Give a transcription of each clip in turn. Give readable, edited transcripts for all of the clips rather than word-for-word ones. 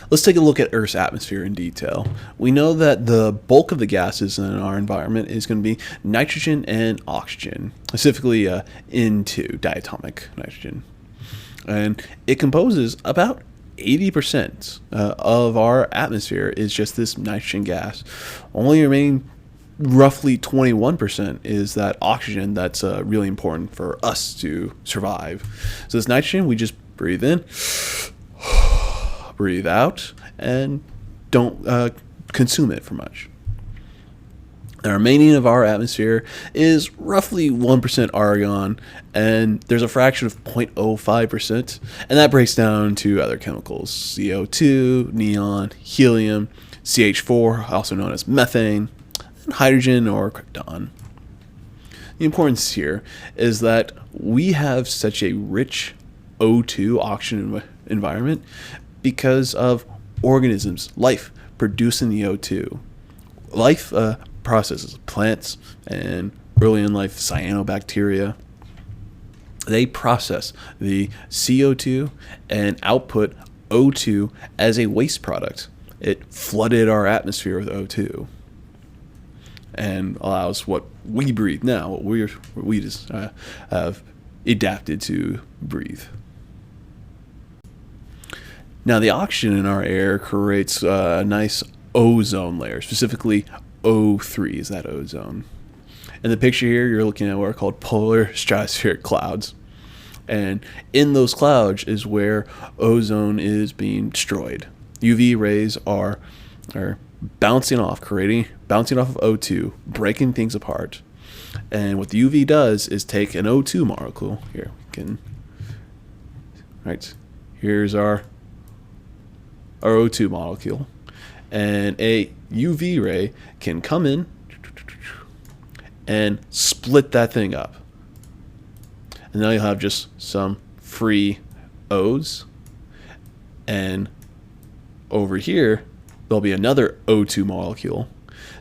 Let's take a look at Earth's atmosphere in detail. We know that the bulk of the gases in our environment is going to be nitrogen and oxygen, specifically N2, diatomic nitrogen. And it composes about 80% of our atmosphere is just this nitrogen gas. Only remaining roughly 21% is that oxygen that's really important for us to survive. So this nitrogen, we just breathe in, breathe out, and don't consume it for much. The remaining of our atmosphere is roughly 1% argon, and there's a fraction of 0.05%, and that breaks down to other chemicals: CO2, neon, helium, CH4, also known as methane, and hydrogen or krypton. The importance here is that we have such a rich O2 oxygen environment because of organisms, life, producing the O2. Life processes, plants, and early in life cyanobacteria, they process the CO2 and output O2 as a waste product. It flooded our atmosphere with O2 and allows what we breathe now, what we just have adapted to breathe. Now, the oxygen in our air creates a nice ozone layer, specifically O3 is that ozone. In the picture here, you're looking at what are called polar stratospheric clouds. And in those clouds is where ozone is being destroyed. UV rays are bouncing off of O2, breaking things apart. And what the UV does is take an O2 molecule. Here's our O2 molecule. And a UV ray can come in and split that thing up. And now you'll have just some free O's. And over here, there'll be another O2 molecule.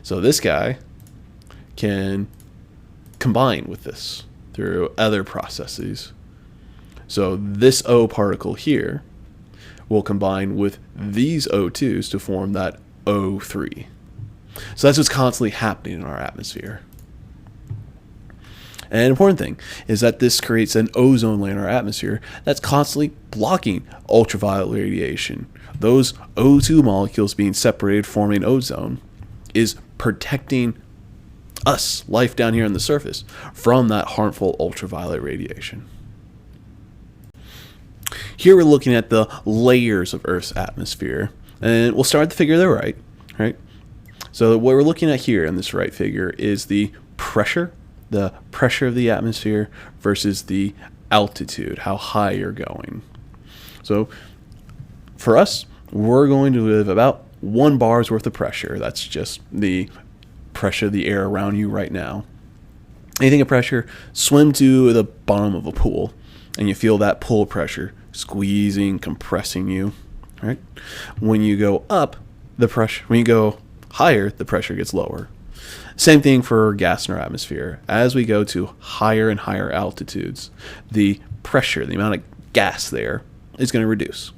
So this guy can combine with this through other processes. So this O particle here will combine with these O2s to form that O3. So that's what's constantly happening in our atmosphere. And an important thing is that this creates an ozone layer in our atmosphere that's constantly blocking ultraviolet radiation. Those O2 molecules being separated, forming ozone, is protecting us, life down here on the surface, from that harmful ultraviolet radiation. Here we're looking at the layers of Earth's atmosphere, and we'll start at the figure to the right? So what we're looking at here in this right figure is the pressure of the atmosphere versus the altitude, how high you're going. So for us, we're going to live about 1 bar's worth of pressure. That's just the pressure of the air around you right now. Anything of pressure, swim to the bottom of a pool, and you feel that pull pressure squeezing, compressing you, right? When you go up, when you go higher, the pressure gets lower. Same thing for gas in our atmosphere. As we go to higher and higher altitudes, the pressure, the amount of gas there, is going to reduce.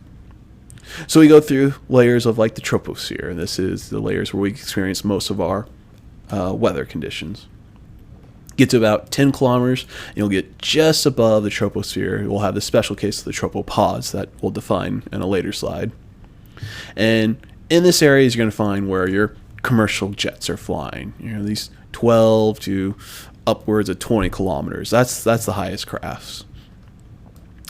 So we go through layers of like the troposphere, and this is the layers where we experience most of our weather conditions. Get to about 10 kilometers, and you'll get just above the troposphere. We'll have the special case of the tropopods that we'll define in a later slide. And in this area, you're going to find where your commercial jets are flying. These 12 to upwards of 20 kilometers. That's the highest crafts.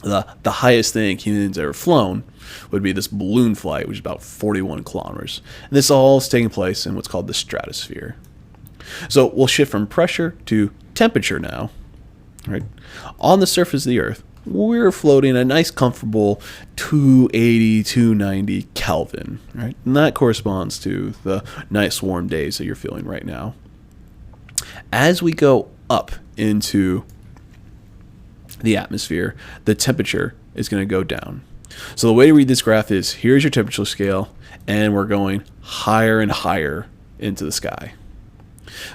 The highest thing humans ever flown would be this balloon flight, which is about 41 kilometers. And this all is taking place in what's called the stratosphere. So we'll shift from pressure to temperature now. Right? On the surface of the Earth, we're floating a nice comfortable 280, 290 Kelvin. Right? And that corresponds to the nice warm days that you're feeling right now. As we go up into the atmosphere, the temperature is going to go down. So the way to read this graph is, here's your temperature scale, and we're going higher and higher into the sky.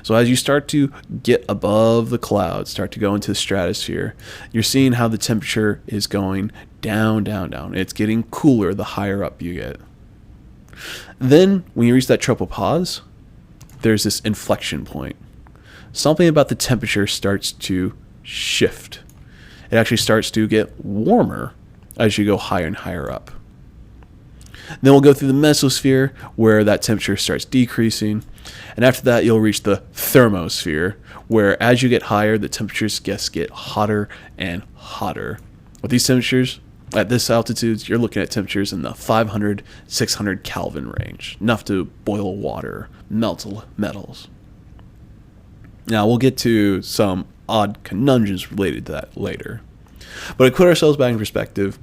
So as you start to get above the clouds, start to go into the stratosphere, you're seeing how the temperature is going down, down, down. It's getting cooler the higher up you get. Then, when you reach that tropopause, there's this inflection point. Something about the temperature starts to shift. It actually starts to get warmer as you go higher and higher up. Then we'll go through the mesosphere, where that temperature starts decreasing. And after that, you'll reach the thermosphere, where as you get higher, the temperatures just get hotter and hotter. With these temperatures, at this altitude, you're looking at temperatures in the 500, 600 Kelvin range, enough to boil water, melt metals. Now, we'll get to some odd conundrums related to that later. But to put ourselves back in perspective,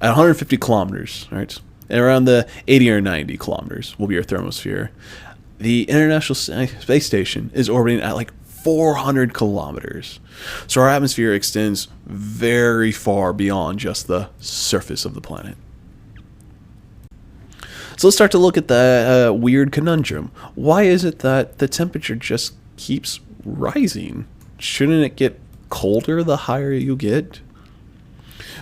at 150 kilometers, right, and around the 80 or 90 kilometers will be our thermosphere. The International Space Station is orbiting at like 400 kilometers. So our atmosphere extends very far beyond just the surface of the planet. So let's start to look at that weird conundrum. Why is it that the temperature just keeps rising? Shouldn't it get colder the higher you get?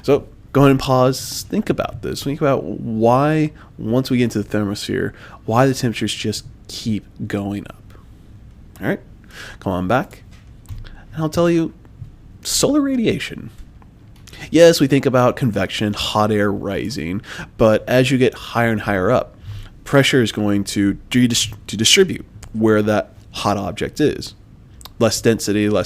So go ahead and pause. Think about this. Think about why, once we get into the thermosphere, why the temperatures just keep going up. All right, come on back, and I'll tell you, solar radiation. Yes, we think about convection, hot air rising, but as you get higher and higher up, pressure is going to distribute where that hot object is. Less density, you'll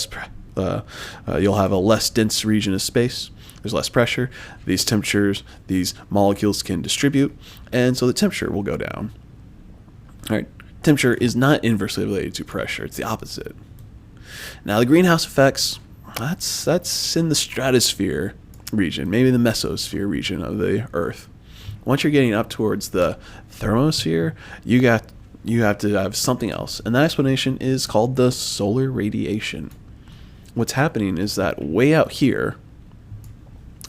have a less dense region of space. There's less pressure. These temperatures, these molecules can distribute, and so the temperature will go down. All right, temperature is not inversely related to pressure. It's the opposite. Now, the greenhouse effects, that's in the stratosphere region, maybe the mesosphere region of the Earth. Once you're getting up towards the thermosphere, you have to have something else, and that explanation is called the solar radiation. What's happening is that way out here,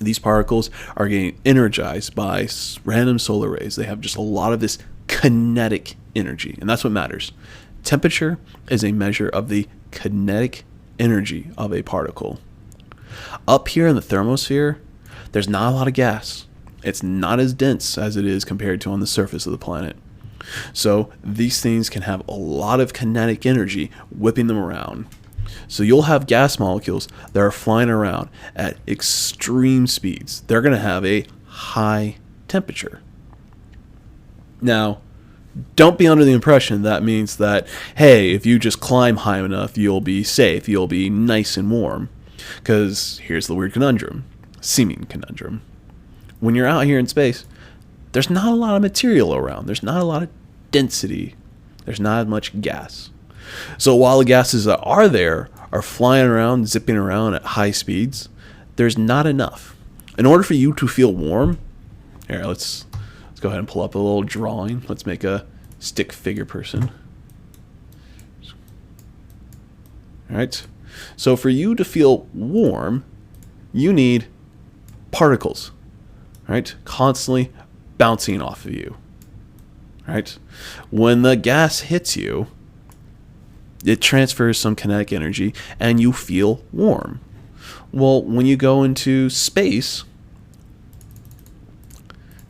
these particles are getting energized by random solar rays. They have just a lot of this kinetic energy, and that's what matters. Temperature is a measure of the kinetic energy of a particle. Up here in the thermosphere, there's not a lot of gas. It's not as dense as it is compared to on the surface of the planet. So these things can have a lot of kinetic energy whipping them around. So you'll have gas molecules that are flying around at extreme speeds. They're going to have a high temperature. Now, don't be under the impression that means that, hey, if you just climb high enough, you'll be safe, you'll be nice and warm. Because here's the weird conundrum, seeming conundrum. When you're out here in space, there's not a lot of material around. There's not a lot of density. There's not as much gas. So while the gases that are there are flying around, zipping around at high speeds, there's not enough. In order for you to feel warm, here, let's go ahead and pull up a little drawing. Let's make a stick figure person. All right. So for you to feel warm, you need particles, right? Constantly bouncing off of you, right? When the gas hits you, it transfers some kinetic energy and you feel warm. Well, when you go into space,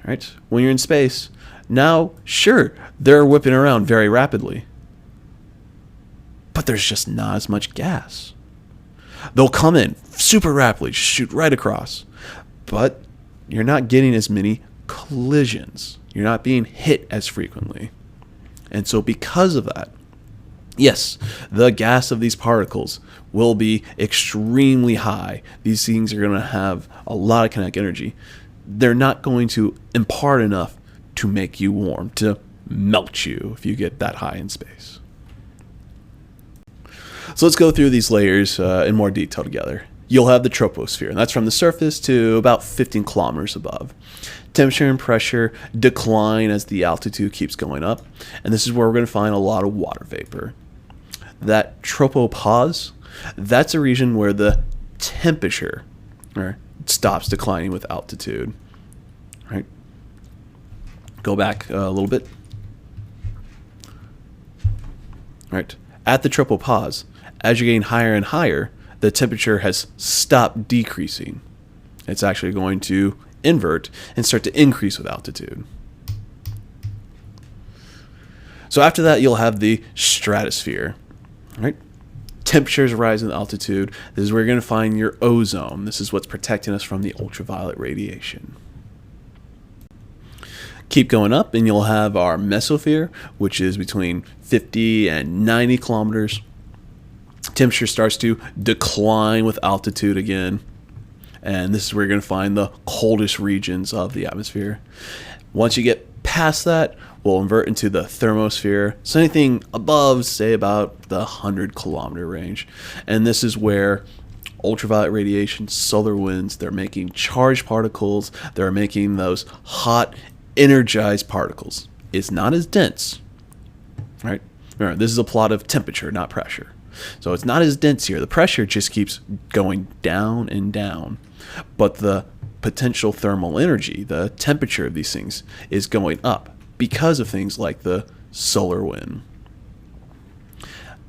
right? When you're in space, now, sure, they're whipping around very rapidly, but there's just not as much gas. They'll come in super rapidly, shoot right across, but you're not getting as many collisions. You're not being hit as frequently. And so because of that, yes, the gas of these particles will be extremely high. These things are going to have a lot of kinetic energy. They're not going to impart enough to make you warm, to melt you if you get that high in space. So let's go through these layers in more detail together. You'll have the troposphere, and that's from the surface to about 15 kilometers above. Temperature and pressure decline as the altitude keeps going up, and this is where we're going to find a lot of water vapor. That tropopause, that's a region where the temperature stops declining with altitude. Right? Go back a little bit. Right. At the tropopause, as you're getting higher and higher, the temperature has stopped decreasing. It's actually going to invert and start to increase with altitude. So after that, you'll have the stratosphere, right? Temperatures rise in altitude. This is where you're going to find your ozone. This is what's protecting us from the ultraviolet radiation. Keep going up and you'll have our mesosphere, which is between 50 and 90 kilometers. Temperature starts to decline with altitude again. And this is where you're going to find the coldest regions of the atmosphere. Once you get past that, we'll invert into the thermosphere. So anything above, say, about the 100-kilometer range. And this is where ultraviolet radiation, solar winds, they're making charged particles. They're making those hot, energized particles. It's not as dense, right? Remember, this is a plot of temperature, not pressure. So it's not as dense here. The pressure just keeps going down and down. But the potential thermal energy, the temperature of these things, is going up because of things like the solar wind.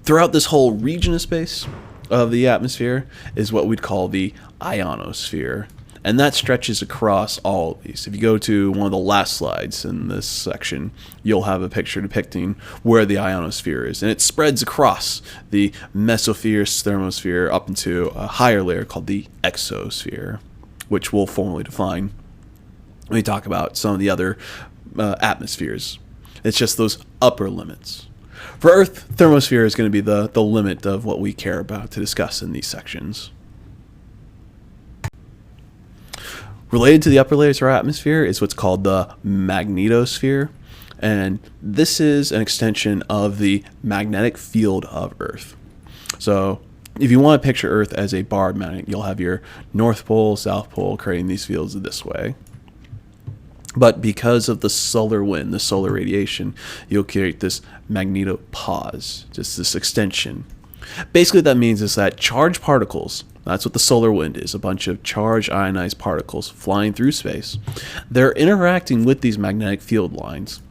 Throughout this whole region of space of the atmosphere is what we'd call the ionosphere. And that stretches across all of these. If you go to one of the last slides in this section, you'll have a picture depicting where the ionosphere is. And it spreads across the mesosphere, thermosphere, up into a higher layer called the exosphere, which we'll formally define when we talk about some of the other atmospheres. It's just those upper limits. For Earth, thermosphere is going to be the limit of what we care about to discuss in these sections. Related to the upper layers of our atmosphere is what's called the magnetosphere. And this is an extension of the magnetic field of Earth. So if you want to picture Earth as a barred magnet, you'll have your North Pole, South Pole creating these fields this way. But because of the solar wind, the solar radiation, you'll create this magnetopause, just this extension. Basically, what that means is that charged particles, that's what the solar wind is, a bunch of charged ionized particles flying through space. They're interacting with these magnetic field lines.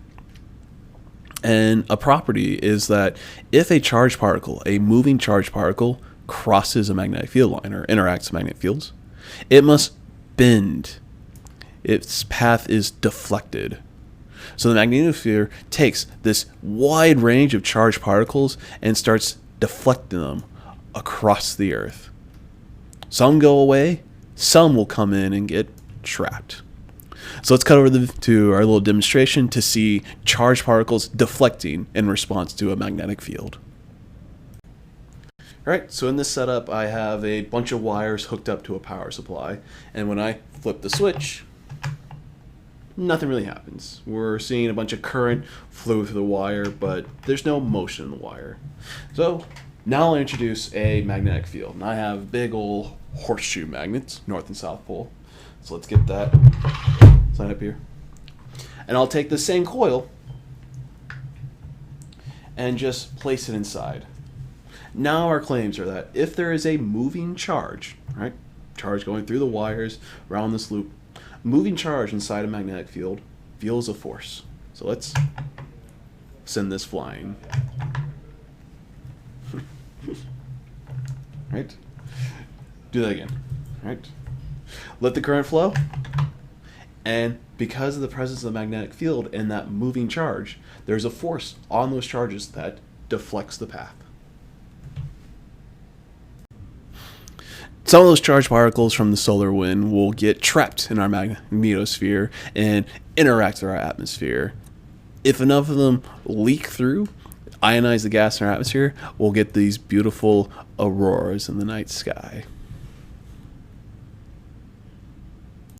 And a property is that if a charged particle, a moving charged particle, crosses a magnetic field line or interacts with magnetic fields, it must bend. Its path is deflected. So the magnetosphere takes this wide range of charged particles and starts deflecting them across the Earth. Some go away, some will come in and get trapped. So let's cut over to our little demonstration to see charged particles deflecting in response to a magnetic field. Alright, so in this setup I have a bunch of wires hooked up to a power supply, and when I flip the switch, nothing really happens. We're seeing a bunch of current flow through the wire, but there's no motion in the wire. So now I'll introduce a magnetic field. And I have big old horseshoe magnets, North and South Pole. So let's get that sign up here. And I'll take the same coil and just place it inside. Now our claims are that if there is a moving charge, right, charge going through the wires around this loop, moving charge inside a magnetic field feels a force. So let's send this flying. Right? Do that again. Right? Let the current flow. And because of the presence of the magnetic field and that moving charge, there's a force on those charges that deflects the path. Some of those charged particles from the solar wind will get trapped in our magnetosphere and interact with our atmosphere. If enough of them leak through, ionize the gas in our atmosphere, we'll get these beautiful auroras in the night sky.